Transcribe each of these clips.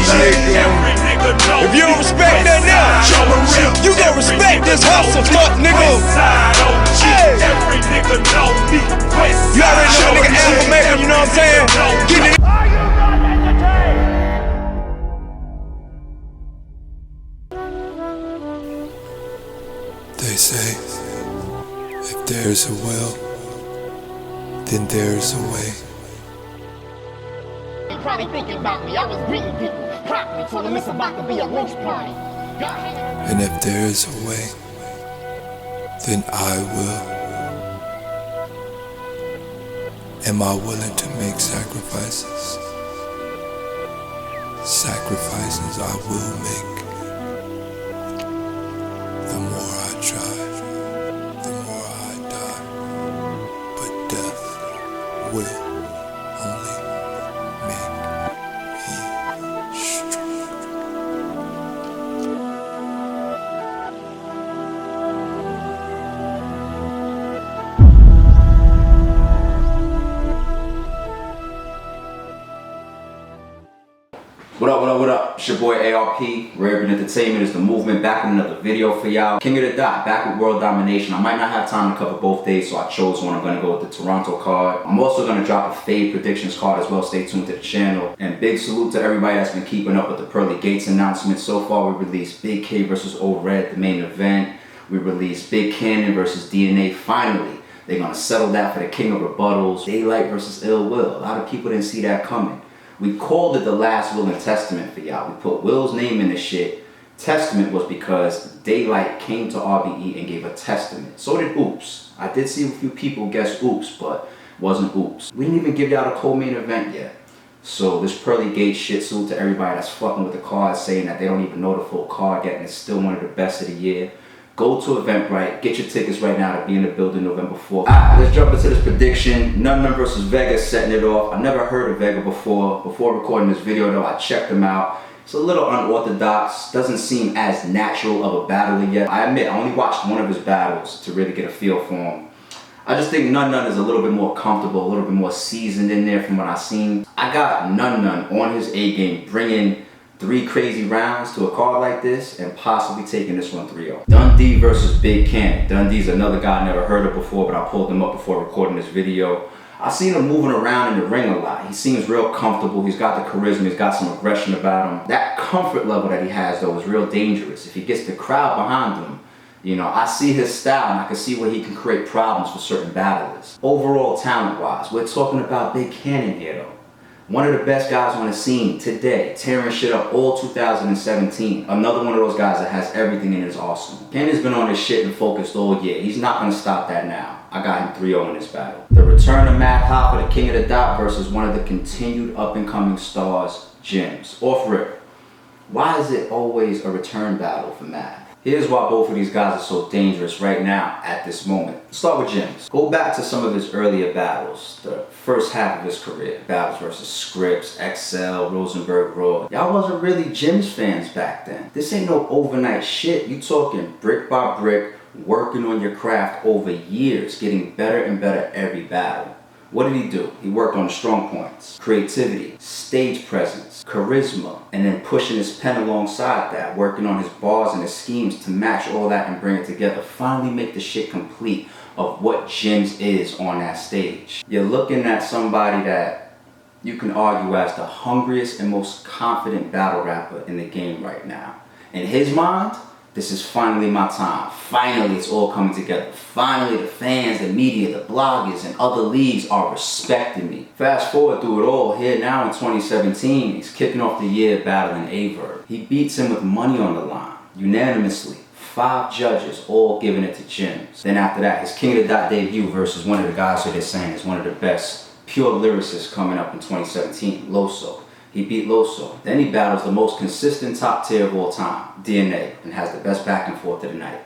nigga. If you don't respect that now, you gon' respect this hustle, fuck nigga. Hey. You already know a nigga album maker, you know what I'm saying? Get it. They say, if there's a will, then there's a way. Probably thinking about me, I was greeting people. Probably told them it's about to be a lynch party. And if there is a way, then I will. Am I willing to make sacrifices? Sacrifices I will make. The more I try, the more I die. But death will only make me strong. What up? It's your boy ARP. Reignman Entertainment is the movement, back with another video for y'all. King of the Dot, back with World Domination. I might not have time to cover both days, so I chose one. I'm going to go with the Toronto card. I'm also going to drop a fade predictions card as well. Stay tuned to the channel. And big salute to everybody that's been keeping up with the Pearly Gates announcement. So far, we released Big K versus Old Red, the main event. We released Big Kannon versus DNA. Finally, they're going to settle that for the king of rebuttals. Daylight versus Ill Will. A lot of people didn't see that coming. We called it the last will and testament for y'all. We put Will's name in the shit. Testament was because Daylight came to RBE and gave a testament. So did Oops. I did see a few people guess Oops, but wasn't Oops. We didn't even give y'all the co-main event yet. So this Pearly Gate shit, salute to everybody that's fucking with the card, saying that they don't even know the full card yet and it's still one of the best of the year. Go to Eventbrite, get your tickets right now to be in the building November 4th. Alright, let's jump into this prediction. Nunn Nunn versus Vega setting it off. I never heard of Vega before. Before recording this video though, I checked him out. It's a little unorthodox, doesn't seem as natural of a battler yet. I admit, I only watched one of his battles to really get a feel for him. I just think Nunn Nunn is a little bit more comfortable, a little bit more seasoned in there from what I've seen. I got Nunn Nunn on his A game, bringing 3 crazy rounds to a card like this and possibly taking this one 3-0. Dunn D versus Big Kannon. Dunn D's another guy I never heard of before, but I pulled him up before recording this video. I've seen him moving around in the ring a lot. He seems real comfortable. He's got the charisma. He's got some aggression about him. That comfort level that he has though is real dangerous. If he gets the crowd behind him, you know, I see his style and I can see where he can create problems for certain battlers. Overall talent-wise, we're talking about Big Kannon here though. One of the best guys on the scene today, tearing shit up all 2017. Another one of those guys that has everything in his arsenal. Kannon's been on his shit and focused all year. He's not going to stop that now. I got him 3-0 in this battle. The return of Hoffa, the king of the dot, versus one of the continued up-and-coming stars, Jimz. Off rip. Why is it always a return battle for Matt? Here's why both of these guys are so dangerous right now at this moment. Let's start with Jimz. Go back to some of his earlier battles, the first half of his career. Battles versus Scripps, XL, Rosenberg, Raw. Y'all wasn't really Jimz fans back then. This ain't no overnight shit. You talking brick by brick, working on your craft over years, getting better and better every battle. What did he do? He worked on the strong points, creativity, stage presence, charisma, and then pushing his pen alongside that, working on his bars and his schemes to match all that and bring it together. Finally make the shit complete of what Jimz is on that stage. You're looking at somebody that you can argue as the hungriest and most confident battle rapper in the game right now. In his mind, this is finally my time. Finally, it's all coming together. Finally, the fans, the media, the bloggers, and other leagues are respecting me. Fast forward through it all, here now in 2017, he's kicking off the year battling Averb. He beats him with money on the line, unanimously. 5 judges, all giving it to Jimz. Then after that, his King of the Dot debut versus one of the guys who they're saying is one of the best pure lyricists coming up in 2017, Loso. He beat Loso. Then he battles the most consistent top tier of all time, DNA, and has the best back and forth of the night.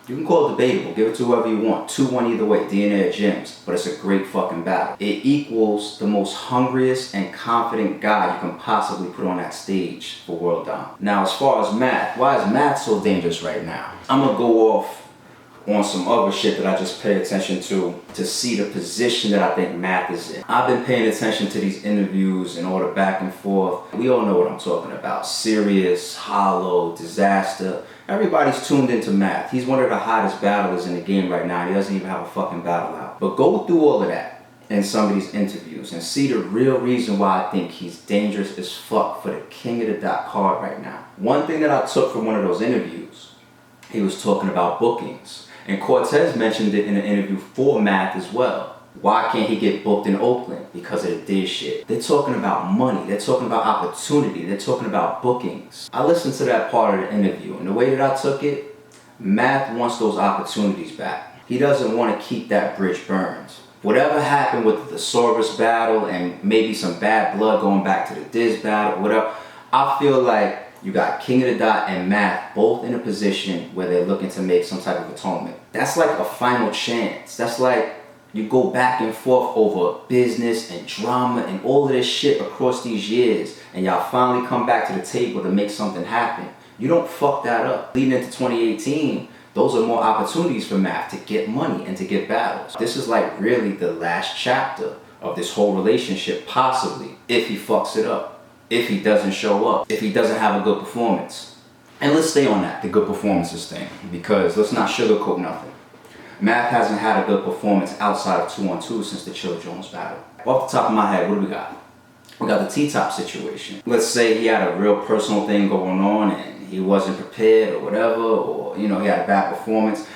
You can call it debatable, give it to whoever you want, 2-1 either way, DNA or Jimz, but it's a great fucking battle. It equals the most hungriest and confident guy you can possibly put on that stage for World Dom. Now as far as Matt, why is Matt so dangerous right now? I'm gonna go off on some other shit that I just pay attention to see the position that I think Math is in. I've been paying attention to these interviews and all the back and forth. We all know what I'm talking about. Serious, hollow, disaster. Everybody's tuned into Math. He's one of the hottest battlers in the game right now. He doesn't even have a fucking battle out. But go through all of that in some of these interviews and see the real reason why I think he's dangerous as fuck for the King of the Dot card right now. One thing that I took from one of those interviews, he was talking about bookings. And Cortez mentioned it in an interview for Math as well. Why can't he get booked in Oakland? Because of the Diz shit. They're talking about money. They're talking about opportunity. They're talking about bookings. I listened to that part of the interview, and the way that I took it, Math wants those opportunities back. He doesn't want to keep that bridge burned. Whatever happened with the Thesaurus battle and maybe some bad blood going back to the Diz battle, whatever, I feel like you got King of the Dot and Math both in a position where they're looking to make some type of atonement. That's like a final chance. That's like you go back and forth over business and drama and all of this shit across these years, and y'all finally come back to the table to make something happen. You don't fuck that up. Leading into 2018, those are more opportunities for Math to get money and to get battles. This is like really the last chapter of this whole relationship, possibly, if he fucks it up. If he doesn't show up, if he doesn't have a good performance. And let's stay on that, the good performances thing, because let's not sugarcoat nothing. Math hasn't had a good performance outside of 2-on-2 since the Chill Jones battle. Off the top of my head, what do we got? We got the T-Top situation. Let's say he had a real personal thing going on and he wasn't prepared or whatever, or he had a bad performance.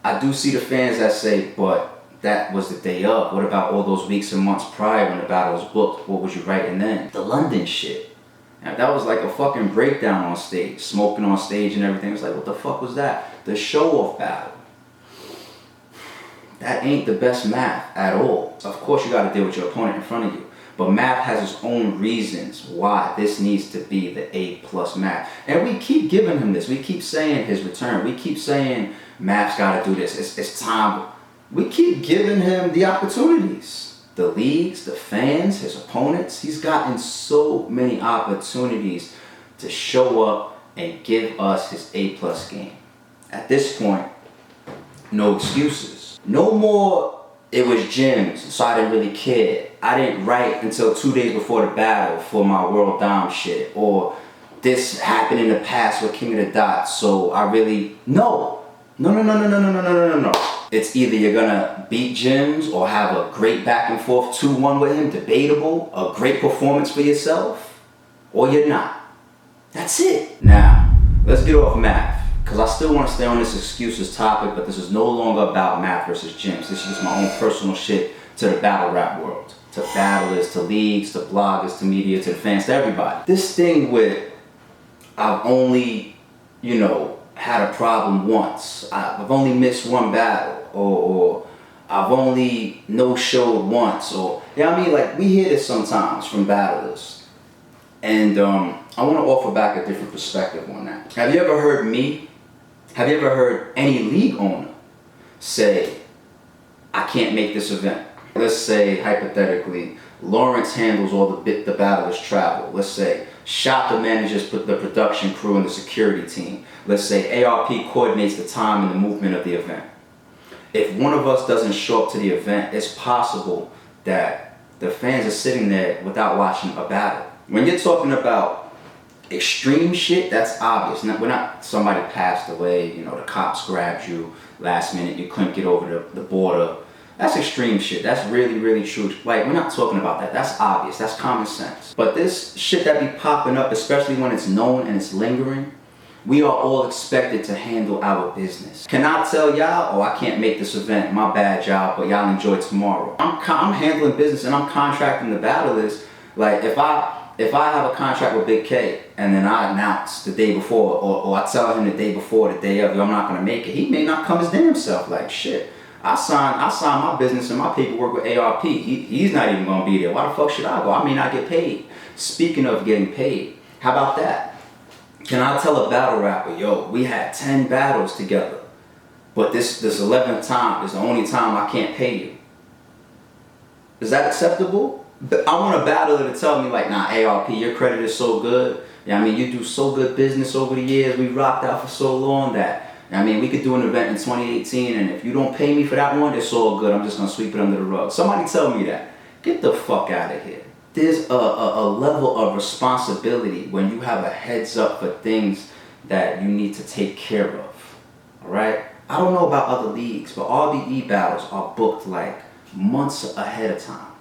I do see the fans that say, but that was the day up. What about all those weeks and months prior when the battle was booked? What was you writing then? The London shit. And that was like a fucking breakdown on stage, smoking on stage and everything. It was like, what the fuck was that? The show-off battle. That ain't the best Math at all. Of course you gotta deal with your opponent in front of you. But Math has his own reasons why this needs to be the A+ Math. And we keep giving him this. We keep saying his return. We keep saying Math's gotta do this. It's time. We keep giving him the opportunities. The leagues, the fans, his opponents. He's gotten so many opportunities to show up and give us his A+ game. At this point, no excuses. No more, it was Jimz, so I didn't really care. I didn't write until 2 days before the battle for my World Dom shit. Or this happened in the past with King of the Dot, so I really, no. No. It's either you're gonna beat Jimz or have a great back and forth 2-1 with him, debatable, a great performance for yourself, or you're not. That's it. Now, let's get off Math, because I still want to stay on this excuses topic, but this is no longer about Math versus Jimz. This is just my own personal shit to the battle rap world, to battlers, to leagues, to bloggers, to media, to the fans, to everybody. This thing with I've only, had a problem once. I've only missed one battle, or I've only no-showed once, or like we hear this sometimes from battlers, and I want to offer back a different perspective on that. Have you ever heard me? Have you ever heard any league owner say, "I can't make this event"? Let's say hypothetically, Lawrence handles all the battlers' travel. Let's say Shotta manages the production crew and the security team. Let's say ARP coordinates the time and the movement of the event. If one of us doesn't show up to the event, it's possible that the fans are sitting there without watching a battle. When you're talking about extreme shit, that's obvious. We're not somebody passed away, the cops grabbed you last minute, you couldn't get over the border. That's extreme shit. That's really, really true. Like, we're not talking about that. That's obvious. That's common sense. But this shit that be popping up, especially when it's known and it's lingering, we are all expected to handle our business. Can I tell y'all, I can't make this event, my bad y'all, but y'all enjoy tomorrow. I'm handling business and I'm contracting the battlers. Like, if I have a contract with Big K and then I announce the day before, or I tell him the day before, the day of, I'm not gonna make it, he may not come his damn self. Like, shit. I signed my business and my paperwork with ARP. He's not even gonna be there. Why the fuck should I go? I may not get paid. Speaking of getting paid, how about that? Can I tell a battle rapper, yo, we had 10 battles together, but this 11th time is the only time I can't pay you? Is that acceptable? I want a battler to tell me like, nah, ARP, your credit is so good. You do so good business over the years. We rocked out for so long that I mean, we could do an event in 2018, and if you don't pay me for that one, it's all good. I'm just gonna sweep it under the rug. Somebody tell me that. Get the fuck out of here. There's a level of responsibility when you have a heads up for things that you need to take care of. All right? I don't know about other leagues, but RBE battles are booked like months ahead of time.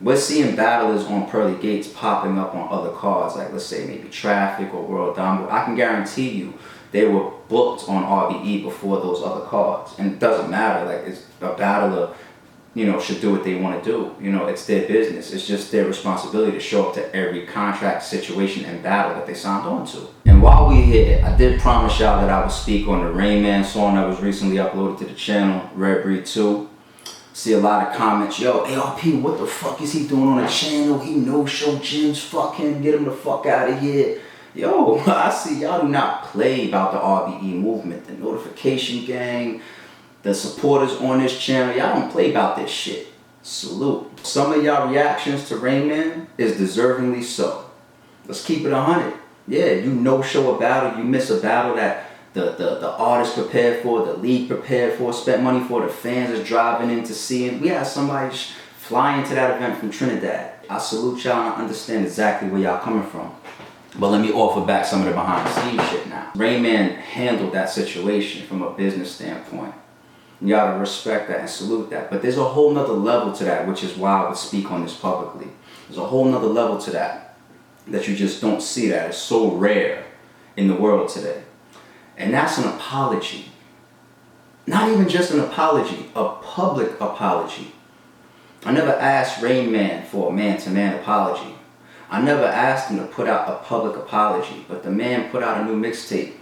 We're seeing battlers on pearly gates popping up on other cards, like let's say maybe Traffic or World Domination. I can guarantee you they were booked on RBE before those other cards. And it doesn't matter, like it's a battler, you know, should do what they want to do. You know, it's their business. It's just their responsibility to show up to every contract, situation, and battle that they signed on to. And while we're here, I did promise y'all that I would speak on the Reignman song that was recently uploaded to the channel, Red Breed 2. See a lot of comments, yo, ARP, what the fuck is he doing on the channel? He no-show Jimz, fuck him, get him the fuck out of here. Yo, I see y'all do not play about the RBE movement, the notification gang, the supporters on this channel. Y'all don't play about this shit. Salute. Some of y'all reactions to Reignman is deservingly so. Let's keep it 100. Yeah, you no-show a battle, you miss a battle that the artist prepared for, the league prepared for, spent money for, the fans are driving in to see it. We had somebody flying to that event from Trinidad. I salute y'all and I understand exactly where y'all coming from. But let me offer back some of the behind the scenes shit now. Reignman handled that situation from a business standpoint. You gotta respect that and salute that. But there's a whole nother level to that, which is why I would speak on this publicly. There's a whole nother level to that you just don't see, that is so rare in the world today. And that's an apology. Not even just an apology, a public apology. I never asked Reignman for a man-to-man apology. I never asked him to put out a public apology, but the man put out a new mixtape,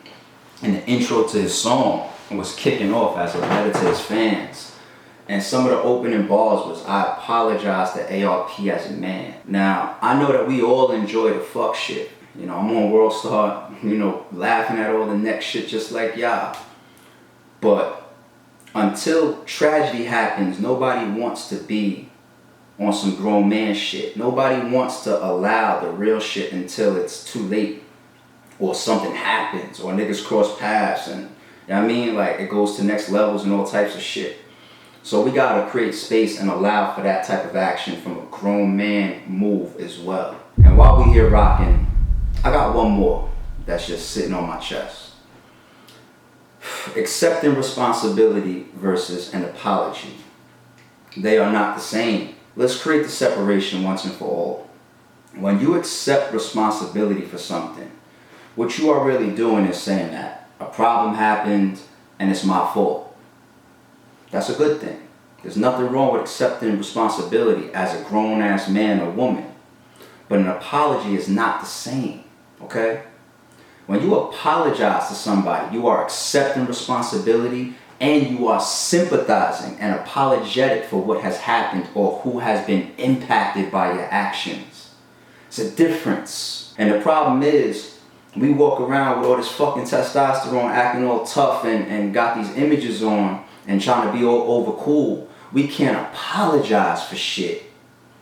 and the intro to his song was kicking off as a letter to his fans. And some of the opening bars was, I apologize to ARP as a man. Now, I know that we all enjoy the fuck shit. You know, I'm on World Star, you know, laughing at all the next shit just like y'all. But until tragedy happens, nobody wants to be on some grown man shit. Nobody wants to allow the real shit until it's too late, or something happens, or niggas cross paths, and you know what I mean, like it goes to next levels and all types of shit. So we gotta create space and allow for that type of action from a grown man move as well. And while we here rocking, I got one more that's just sitting on my chest. Accepting responsibility versus an apology. They are not the same. Let's create the separation once and for all. When you accept responsibility for something, what you are really doing is saying that a problem happened and it's my fault. That's a good thing. There's nothing wrong with accepting responsibility as a grown-ass man or woman. But an apology is not the same, okay? When you apologize to somebody, you are accepting responsibility and you are sympathizing and apologetic for what has happened or who has been impacted by your actions. It's a difference. And the problem is, we walk around with all this fucking testosterone, acting all tough and got these images on and trying to be all over cool. We can't apologize for shit.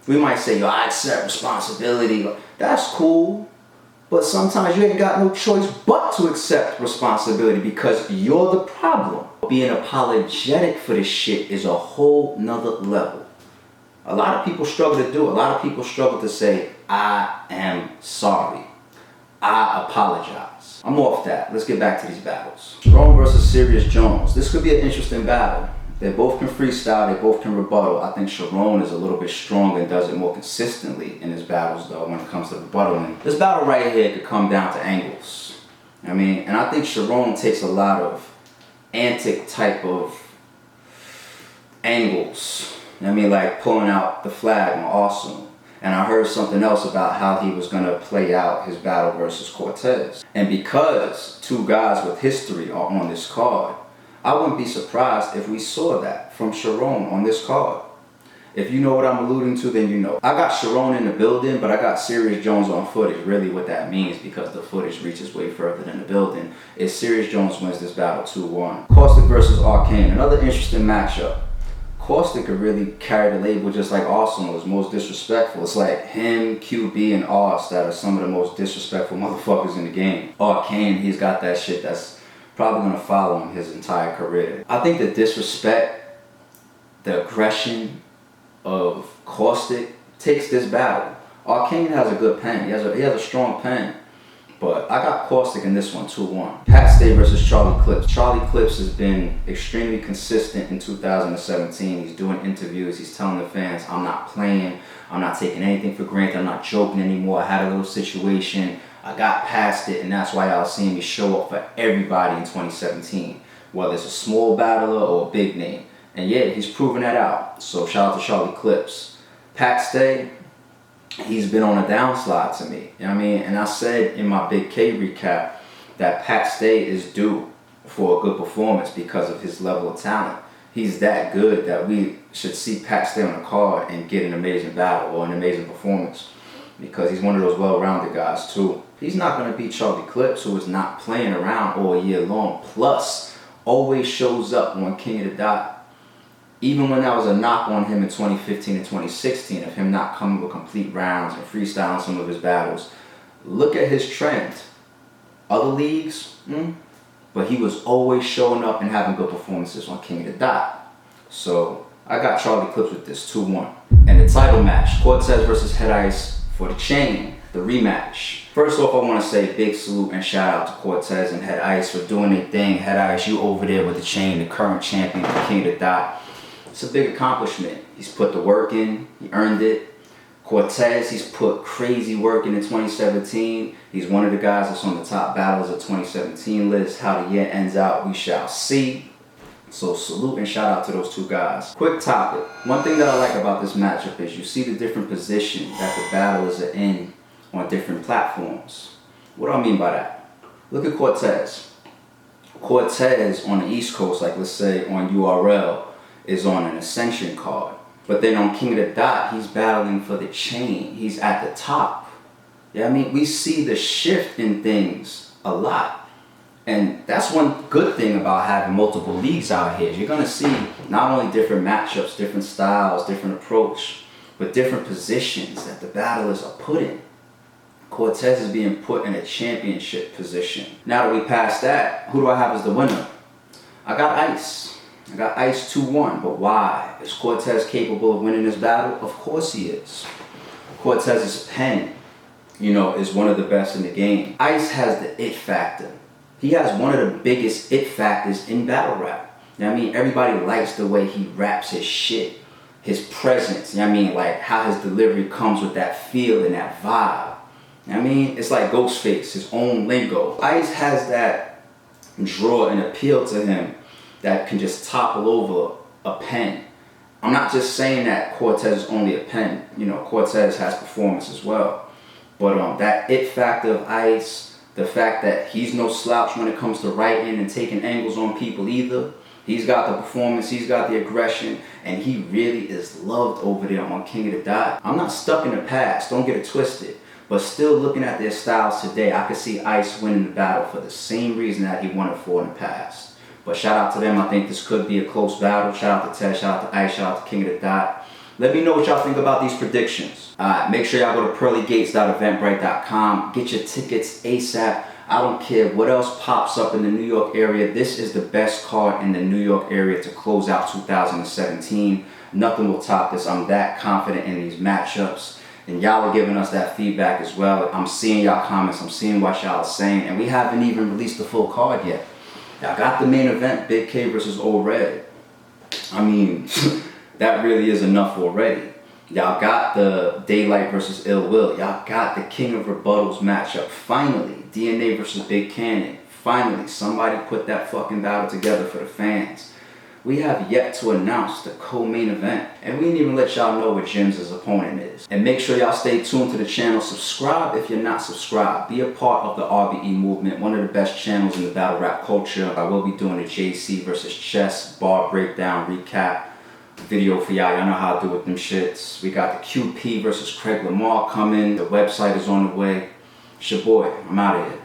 We might say, yo, I accept responsibility. That's cool. But sometimes you ain't got no choice but to accept responsibility because you're the problem. Being apologetic for this shit is a whole nother level. A lot of people struggle to do it. A lot of people struggle to say, I am sorry. I apologize. I'm off that. Let's get back to these battles. CHARRON versus Serious Jones. This could be an interesting battle. They both can freestyle, they both can rebuttal. I think CHARRON is a little bit stronger and does it more consistently in his battles though when it comes to rebuttaling. This battle right here could come down to angles. I mean, and I think CHARRON takes a lot of antic type of angles. I mean, like pulling out the flag on Awesome. And I heard something else about how he was going to play out his battle versus Cortez. And because two guys with history are on this card, I wouldn't be surprised if we saw that from CHARRON on this card. If you know what I'm alluding to, then you know. I got CHARRON in the building, but I got Serious Jones on footage. Really what that means, because the footage reaches way further than the building, is Serious Jones wins this battle 2-1. Caustic versus Arcane, another interesting matchup. Caustic could really carry the label just like Awesome was most disrespectful. It's like him, QB, and Ars that are some of the most disrespectful motherfuckers in the game. Arcane, he's got that shit that's probably gonna follow him his entire career. I think the disrespect, the aggression of Caustic takes this battle. Arcane has a good pen. He has a strong pen. But I got Caustic in this one, 2-1. Pat Stay versus Charlie Clips. Charlie Clips has been extremely consistent in 2017. He's doing interviews. He's telling the fans, I'm not playing. I'm not taking anything for granted. I'm not joking anymore. I had a little situation. I got past it, and that's why y'all seen me show up for everybody in 2017. Whether it's a small battler or a big name. And yeah, he's proven that out. So shout out to Charlie Clips. Pat Stay, he's been on a downslide to me. You know what I mean? And I said in my Big K recap that Pat Stay is due for a good performance because of his level of talent. He's that good that we should see Pat Stay on the card and get an amazing battle or an amazing performance because he's one of those well-rounded guys too. He's not going to beat Charlie Clips, who is not playing around all year long, plus always shows up on King of the Dot. Even when that was a knock on him in 2015 and 2016 of him not coming with complete rounds and freestyling some of his battles, look at his trend. Other leagues, but he was always showing up and having good performances on King of the Dot. So I got Charlie Clips with this 2-1. And the title match, Cortez versus Head Ice for the chain, the rematch. First off, I want to say big salute and shout out to Cortez and Head Ice for doing their thing. Head Ice, you over there with the chain, the current champion of King of the Dot. It's a big accomplishment. He's put the work in, he earned it. Cortez, he's put crazy work in 2017. He's one of the guys that's on the top battles of 2017 list. How the year ends out, we shall see. So salute and shout out to those two guys. Quick topic. One thing that I like about this matchup is you see the different positions that the battlers are in on different platforms. What do I mean by that? Look at Cortez. Cortez on the East Coast, like let's say on URL, is on an Ascension card. But then on King of the Dot, he's battling for the chain. He's at the top. Yeah, I mean, we see the shift in things a lot. And that's one good thing about having multiple leagues out here. You're going to see not only different matchups, different styles, different approach, but different positions that the battlers are put in. Cortez is being put in a championship position. Now that we passed that, who do I have as the winner? I got Ice. I got Ice 2-1, but why? Is Cortez capable of winning this battle? Of course he is. Cortez's pen, is one of the best in the game. Ice has the it factor. He has one of the biggest it factors in battle rap. You know what I mean? Everybody likes the way he raps his shit, his presence. You know what I mean? Like how his delivery comes with that feel and that vibe. You know what I mean? It's like Ghostface, his own lingo. Ice has that draw and appeal to him that can just topple over a pen. I'm not just saying that Cortez is only a pen. Cortez has performance as well. But that it factor of Ice, the fact that he's no slouch when it comes to writing and taking angles on people either. He's got the performance, he's got the aggression, and he really is loved over there on King of the Dot. I'm not stuck in the past, don't get it twisted. But still looking at their styles today, I could see Ice winning the battle for the same reason that he won it for in the past. But shout out to them. I think this could be a close battle. Shout out to Ted, shout out to Ice, shout out to King of the Dot. Let me know what y'all think about these predictions. Make sure y'all go to pearlygates.eventbrite.com. Get your tickets ASAP. I don't care what else pops up in the New York area. This is the best card in the New York area to close out 2017. Nothing will top this. I'm that confident in these matchups. And y'all are giving us that feedback as well. I'm seeing y'all comments. I'm seeing what y'all are saying. And we haven't even released the full card yet. Y'all got the main event, Big K versus Old Red. I mean, that really is enough already. Y'all got the Daylight versus Ill Will. Y'all got the King of Rebuttals matchup. Finally, DNA versus Big Kannon. Finally, somebody put that fucking battle together for the fans. We have yet to announce the co-main event. And we didn't even let y'all know what Jimz' opponent is. And make sure y'all stay tuned to the channel. Subscribe if you're not subscribed. Be a part of the RBE movement, one of the best channels in the battle rap culture. I will be doing a JC versus Chess bar breakdown recap video for y'all. Y'all know how I do with them shits. We got the QP versus Craig Lamar coming. The website is on the way. It's your boy. I'm out of here.